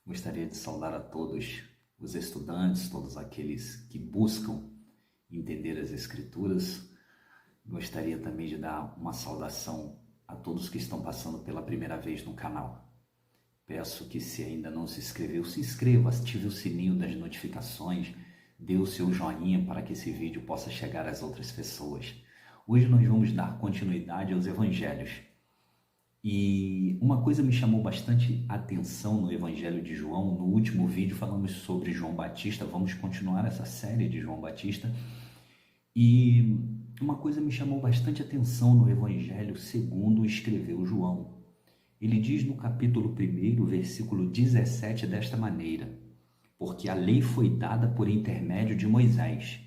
Gostaria de saudar a todos os estudantes, todos aqueles que buscam entender as Escrituras. Gostaria também de dar uma saudação a todos que estão passando pela primeira vez no canal. Peço que, se ainda não se inscreveu, se inscreva, ative o sininho das notificações, dê o seu joinha para que esse vídeo possa chegar às outras pessoas. Hoje nós vamos dar continuidade aos Evangelhos. E uma coisa me chamou bastante atenção no Evangelho de João. No último vídeo falamos sobre João Batista, vamos continuar essa série de João Batista. E uma coisa me chamou bastante atenção no Evangelho segundo escreveu João. Ele diz no capítulo 1, versículo 17, desta maneira: porque a lei foi dada por intermédio de Moisés,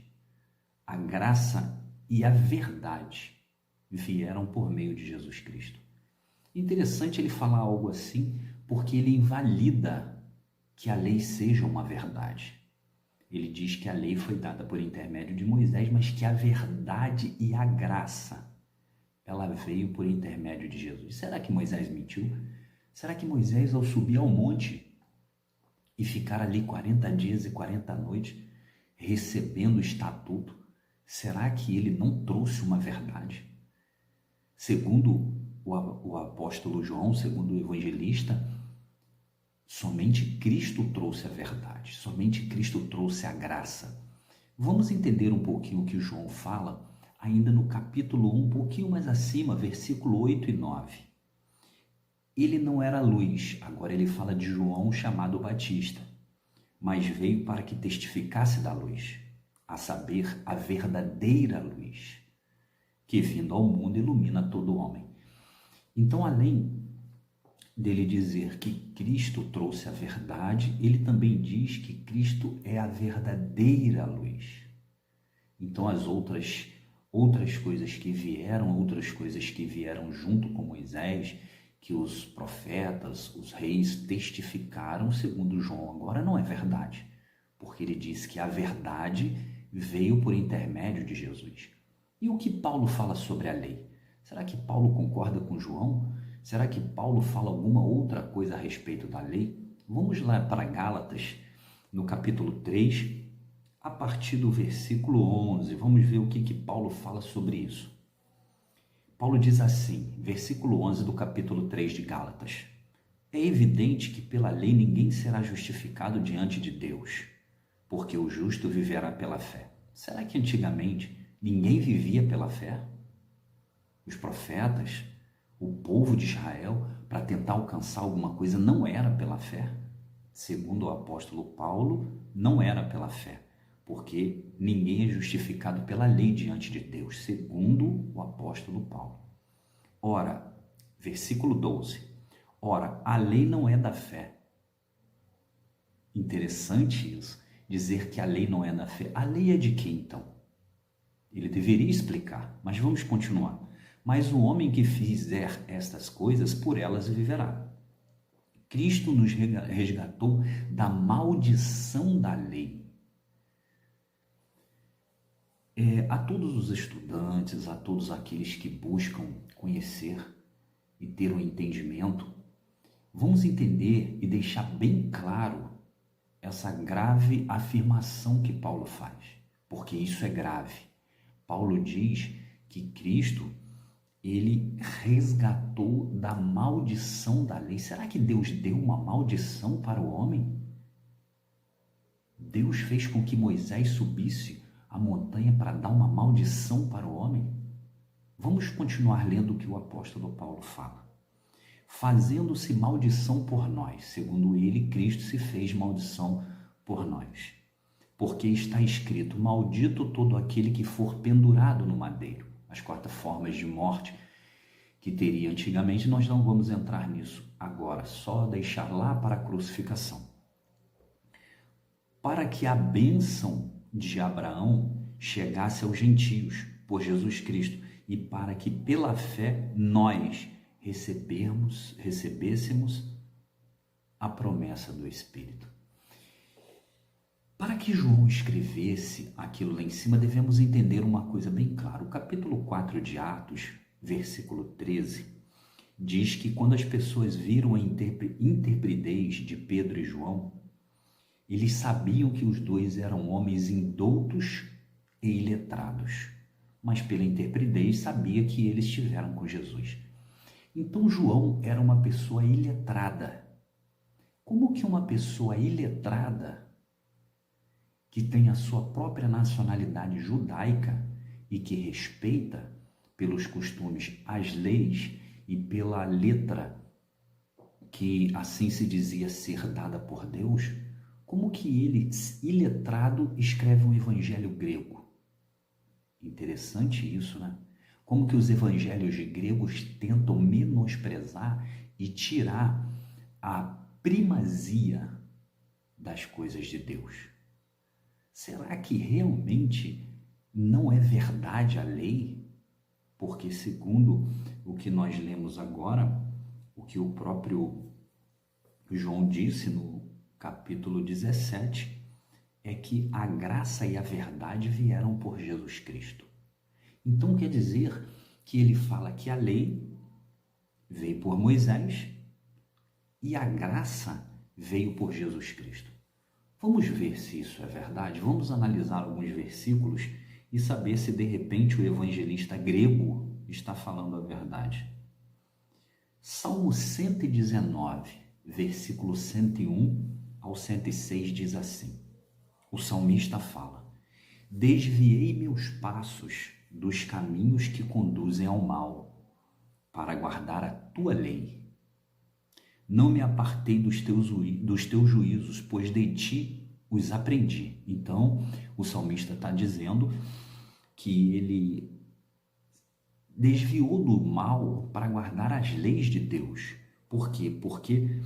a graça e a verdade vieram por meio de Jesus Cristo. Interessante ele falar algo assim, porque ele invalida que a lei seja uma verdade. Ele diz que a lei foi dada por intermédio de Moisés, mas que a verdade e a graça, ela veio por intermédio de Jesus. Será que Moisés mentiu? Será que Moisés, ao subir ao monte e ficar ali 40 dias e 40 noites, recebendo o estatuto, será que ele não trouxe uma verdade? Segundo o apóstolo João, segundo o evangelista, somente Cristo trouxe a verdade, somente Cristo trouxe a graça. Vamos entender um pouquinho o que João fala, ainda no capítulo 1, um pouquinho mais acima, versículo 8 e 9. Ele não era luz, agora ele fala de João chamado Batista, mas veio para que testificasse da luz, a saber, a verdadeira luz, que vindo ao mundo ilumina todo homem. Então, além dele dizer que Cristo trouxe a verdade, ele também diz que Cristo é a verdadeira luz. Então, as outras coisas que vieram junto com Moisés, que os profetas, os reis testificaram, segundo João, agora não é verdade, porque ele diz que a verdade veio por intermédio de Jesus. E o que Paulo fala sobre a lei? Será que Paulo concorda com João? Será que Paulo fala alguma outra coisa a respeito da lei? Vamos lá para Gálatas, no capítulo 3, a partir do versículo 11. Vamos ver o que Paulo fala sobre isso. Paulo diz assim, versículo 11 do capítulo 3 de Gálatas: é evidente que pela lei ninguém será justificado diante de Deus, porque o justo viverá pela fé. Será que antigamente ninguém vivia pela fé? Os profetas, o povo de Israel, para tentar alcançar alguma coisa, não era pela fé. Segundo o apóstolo Paulo, não era pela fé, porque ninguém é justificado pela lei diante de Deus, segundo o apóstolo Paulo. Ora, versículo 12, ora, a lei não é da fé. Interessante isso, dizer que a lei não é da fé. A lei é de quem então? Ele deveria explicar, mas vamos continuar. Mas o homem que fizer estas coisas, por elas viverá. Cristo nos resgatou da maldição da lei. A todos os estudantes, a todos aqueles que buscam conhecer e ter um entendimento, vamos entender e deixar bem claro essa grave afirmação que Paulo faz, porque isso é grave. Paulo diz que Cristo, ele resgatou da maldição da lei. Será que Deus deu uma maldição para o homem? Deus fez com que Moisés subisse a montanha para dar uma maldição para o homem? Vamos continuar lendo o que o apóstolo Paulo fala. Fazendo-se maldição por nós, segundo ele, Cristo se fez maldição por nós. Porque está escrito, maldito todo aquele que for pendurado no madeiro. As 4 formas de morte que teria antigamente, nós não vamos entrar nisso agora, só deixar lá para a crucificação. Para que a bênção de Abraão chegasse aos gentios por Jesus Cristo e para que pela fé nós recebêssemos a promessa do Espírito. Para que João escrevesse aquilo lá em cima, devemos entender uma coisa bem clara. O capítulo 4 de Atos, versículo 13, diz que quando as pessoas viram a intrepidez de Pedro e João, eles sabiam que os dois eram homens indoutos e iletrados, mas pela intrepidez sabia que eles estiveram com Jesus. Então João era uma pessoa iletrada. Como que uma pessoa iletrada, que tem a sua própria nacionalidade judaica e que respeita pelos costumes as leis e pela letra que assim se dizia ser dada por Deus, como que ele, iletrado, escreve um evangelho grego? Interessante isso, né? Como que os evangelhos gregos tentam menosprezar e tirar a primazia das coisas de Deus. Será que realmente não é verdade a lei? Porque segundo o que nós lemos agora, o que o próprio João disse no capítulo 17, é que a graça e a verdade vieram por Jesus Cristo. Então quer dizer que ele fala que a lei veio por Moisés e a graça veio por Jesus Cristo. Vamos ver se isso é verdade? Vamos analisar alguns versículos e saber se de repente o evangelista grego está falando a verdade. Salmo 119, versículo 101 ao 106 diz assim. O salmista fala: desviei meus passos dos caminhos que conduzem ao mal, para guardar a tua lei. Não me apartei dos teus juízos, pois de ti os aprendi. Então, o salmista está dizendo que ele desviou do mal para guardar as leis de Deus. Por quê? Porque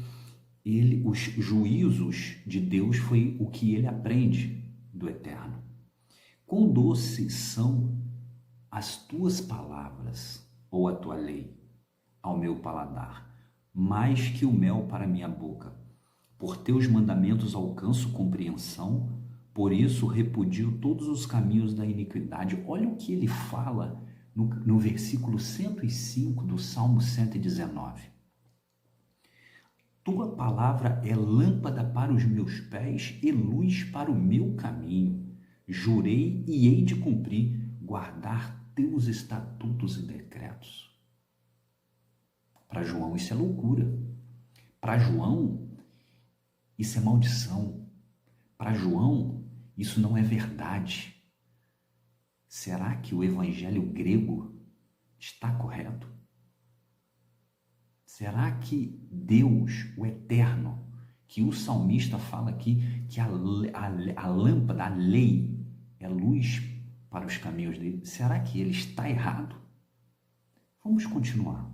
os juízos de Deus foi o que ele aprende do Eterno. Quão doces são as tuas palavras, ou a tua lei, ao meu paladar, mais que o mel para minha boca. Por teus mandamentos alcanço compreensão, por isso repudio todos os caminhos da iniquidade. Olha o que ele fala no versículo 105 do Salmo 119. Tua palavra é lâmpada para os meus pés e luz para o meu caminho. Jurei e hei de cumprir, guardar teus estatutos e decretos. Para João isso é loucura. Para João isso é maldição. Para João isso não é verdade. Será que o evangelho grego está correto? Será que Deus, o Eterno, que o salmista fala aqui, que a lâmpada, a lei, é luz para os caminhos dele, será que ele está errado? Vamos continuar.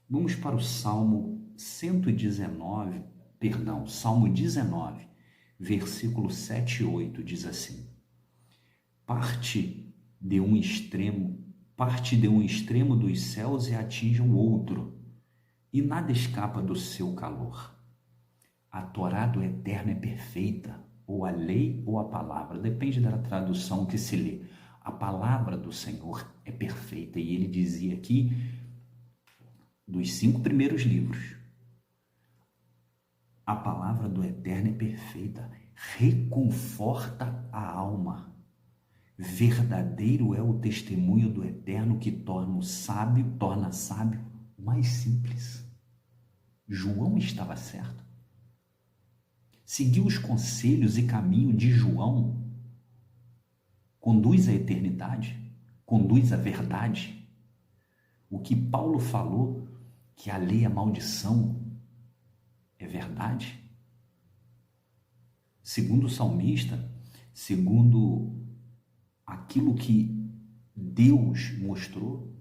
Vamos para o Salmo 19, versículo 7 e 8, diz assim: parte de um extremo dos céus e atinge o outro, e nada escapa do seu calor. A Torá do Eterno é perfeita, ou a lei ou a palavra, depende da tradução que se lê. A palavra do Senhor é perfeita, e ele dizia aqui, dos 5 primeiros livros, a palavra do Eterno é perfeita, reconforta a alma. Verdadeiro é o testemunho do Eterno que torna sábio o mais simples. João estava certo. Seguir os conselhos e caminho de João conduz à eternidade, conduz à verdade. O que Paulo falou, que a lei é maldição, é verdade? Segundo o salmista, segundo aquilo que Deus mostrou,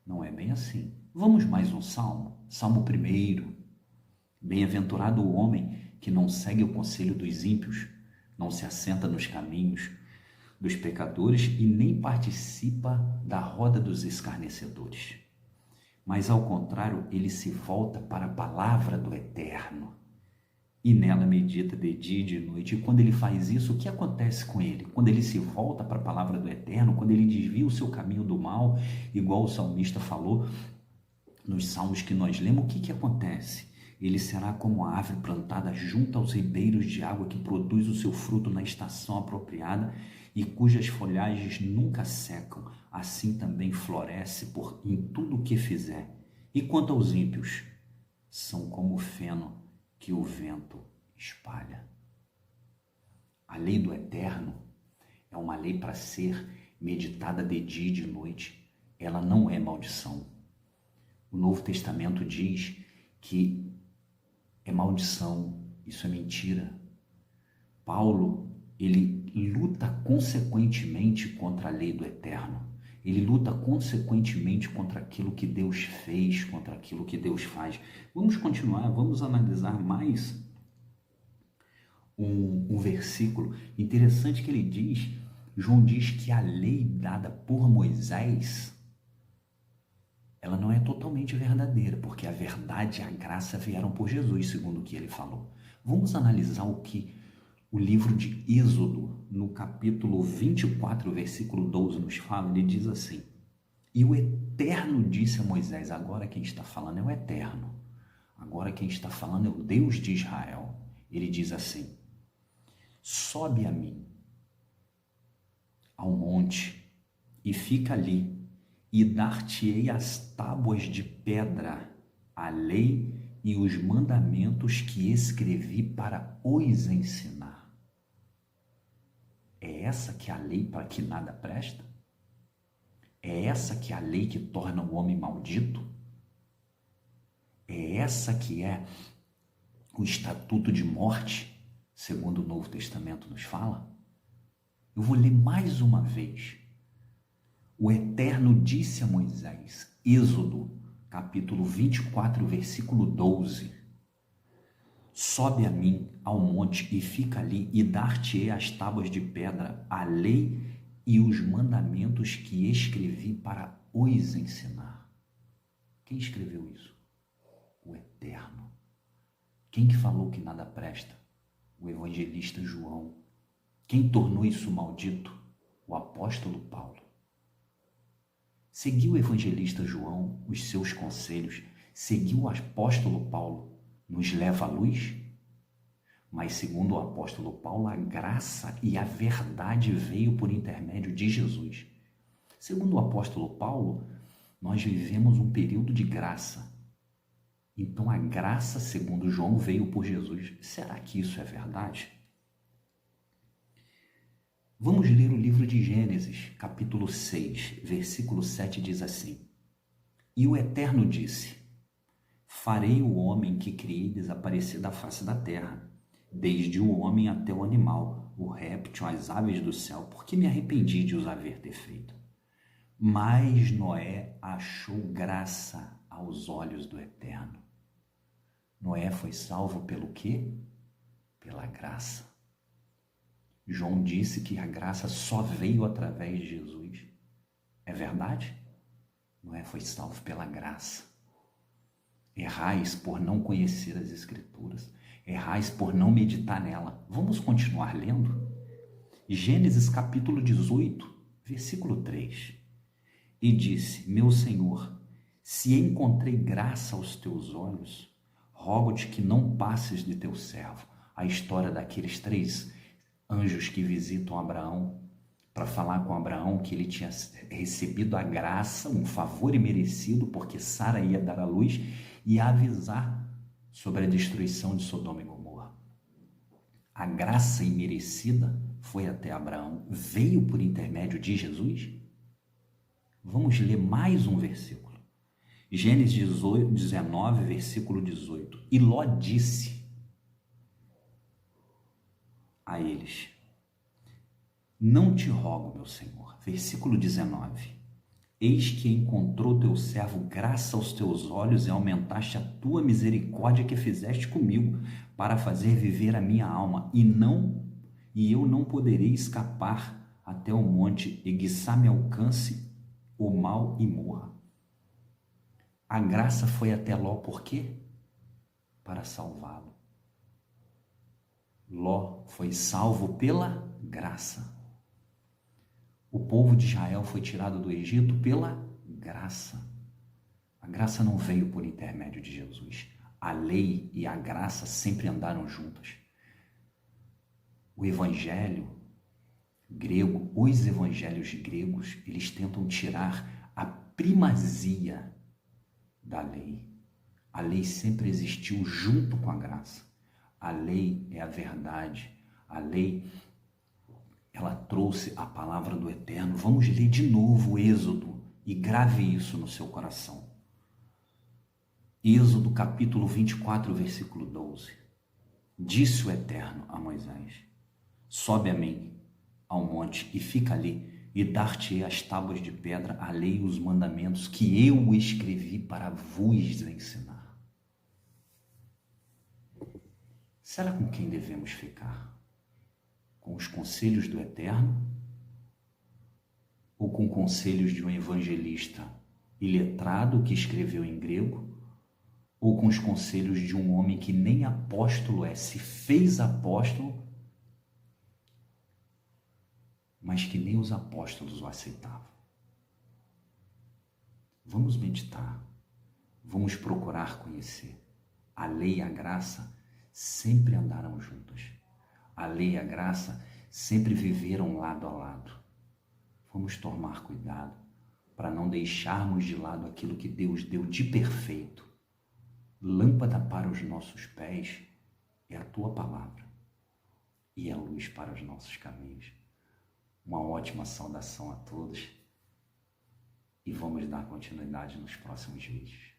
não é bem assim. Vamos mais um salmo, Salmo 1. Bem-aventurado o homem que não segue o conselho dos ímpios, não se assenta nos caminhos dos pecadores e nem participa da roda dos escarnecedores. Mas, ao contrário, ele se volta para a palavra do Eterno e nela medita de dia e de noite. E quando ele faz isso, o que acontece com ele? Quando ele se volta para a palavra do Eterno, quando ele desvia o seu caminho do mal, igual o salmista falou, nos salmos que nós lemos, o que acontece? Ele será como a árvore plantada junto aos ribeiros de água, que produz o seu fruto na estação apropriada e cujas folhagens nunca secam. Assim também floresce em tudo o que fizer. E quanto aos ímpios, são como o feno que o vento espalha. A lei do eterno é uma lei para ser meditada de dia e de noite. Ela não é maldição. O Novo Testamento diz que é maldição, isso é mentira. Paulo, ele luta consequentemente contra a lei do eterno. Ele luta consequentemente contra aquilo que Deus fez, contra aquilo que Deus faz. Vamos continuar, vamos analisar mais um versículo interessante que ele diz. João diz que a lei dada por Moisés, ela não é totalmente verdadeira, porque a verdade e a graça vieram por Jesus, segundo o que ele falou. Vamos analisar o que o livro de Êxodo, no capítulo 24, versículo 12, nos fala. Ele diz assim: e o Eterno disse a Moisés. Agora quem está falando é o Eterno. Agora quem está falando é o Deus de Israel. Ele diz assim: sobe a mim ao monte e fica ali, e dar-te-ei as tábuas de pedra, a lei e os mandamentos que escrevi para os ensinar. É essa que é a lei para que nada presta? É essa que é a lei que torna o homem maldito? É essa que é o estatuto de morte, segundo o Novo Testamento nos fala? Eu vou ler mais uma vez. O Eterno disse a Moisés, Êxodo, capítulo 24, versículo 12: sobe a mim ao monte e fica ali, e dar-te-ei as tábuas de pedra, a lei e os mandamentos que escrevi para os ensinar. Quem escreveu isso? O Eterno. Quem que falou que nada presta? O evangelista João. Quem tornou isso maldito? O apóstolo Paulo. Seguiu o evangelista João os seus conselhos? Seguiu o apóstolo Paulo? Nos leva à luz? Mas segundo o apóstolo Paulo, a graça e a verdade veio por intermédio de Jesus. Segundo o apóstolo Paulo, nós vivemos um período de graça. Então a graça, segundo João, veio por Jesus. Será que isso é verdade? Vamos ler o livro de Gênesis, capítulo 6, versículo 7, diz assim: e o Eterno disse: farei o homem que criei desaparecer da face da terra, desde o homem até o animal, o réptil, as aves do céu, porque me arrependi de os haver ter feito. Mas Noé achou graça aos olhos do Eterno. Noé foi salvo pelo quê? Pela graça. João disse que a graça só veio através de Jesus. É verdade? Noé foi salvo pela graça. Errais por não conhecer as Escrituras. Errais por não meditar nela. Vamos continuar lendo? Gênesis capítulo 18, versículo 3. E disse: meu Senhor, se encontrei graça aos teus olhos, rogo-te que não passes de teu servo. A história daqueles 3 anjos que visitam Abraão para falar com Abraão que ele tinha recebido a graça, um favor imerecido, porque Sara ia dar à luz, e avisar sobre a destruição de Sodoma e Gomorra. A graça imerecida foi até Abraão, veio por intermédio de Jesus. Vamos ler mais um versículo. Gênesis 19, versículo 18. E Ló disse a eles: não te rogo, meu Senhor. Versículo 19. Eis que encontrou teu servo graça aos teus olhos e aumentaste a tua misericórdia que fizeste comigo, para fazer viver a minha alma, e eu não poderei escapar até o monte, e guiçá me alcance o mal e morra. A graça foi até Ló por quê? Para salvá-lo. Ló foi salvo pela graça. O povo de Israel foi tirado do Egito pela graça. A A graça não veio por intermédio de Jesus. A lei e a graça sempre andaram juntas. O evangelho grego, os evangelhos gregos, eles tentam tirar a primazia da lei. A lei sempre existiu junto com a graça. A lei é a verdade. A lei, ela trouxe a palavra do Eterno. Vamos ler de novo o Êxodo e grave isso no seu coração. Êxodo capítulo 24, versículo 12. Disse o Eterno a Moisés: sobe a mim ao monte e fica ali, e dar-te-ei as tábuas de pedra, a lei e os mandamentos que eu escrevi para vos ensinar. Será com quem devemos ficar? Com os conselhos do Eterno? Ou com conselhos de um evangelista iletrado que escreveu em grego? Ou com os conselhos de um homem que nem apóstolo é, se fez apóstolo, mas que nem os apóstolos o aceitavam? Vamos meditar, vamos procurar conhecer. A lei e a graça sempre andaram juntas. A lei e a graça sempre viveram lado a lado. Vamos tomar cuidado para não deixarmos de lado aquilo que Deus deu de perfeito. Lâmpada para os nossos pés é a tua palavra e é luz para os nossos caminhos. Uma ótima saudação a todos e vamos dar continuidade nos próximos vídeos.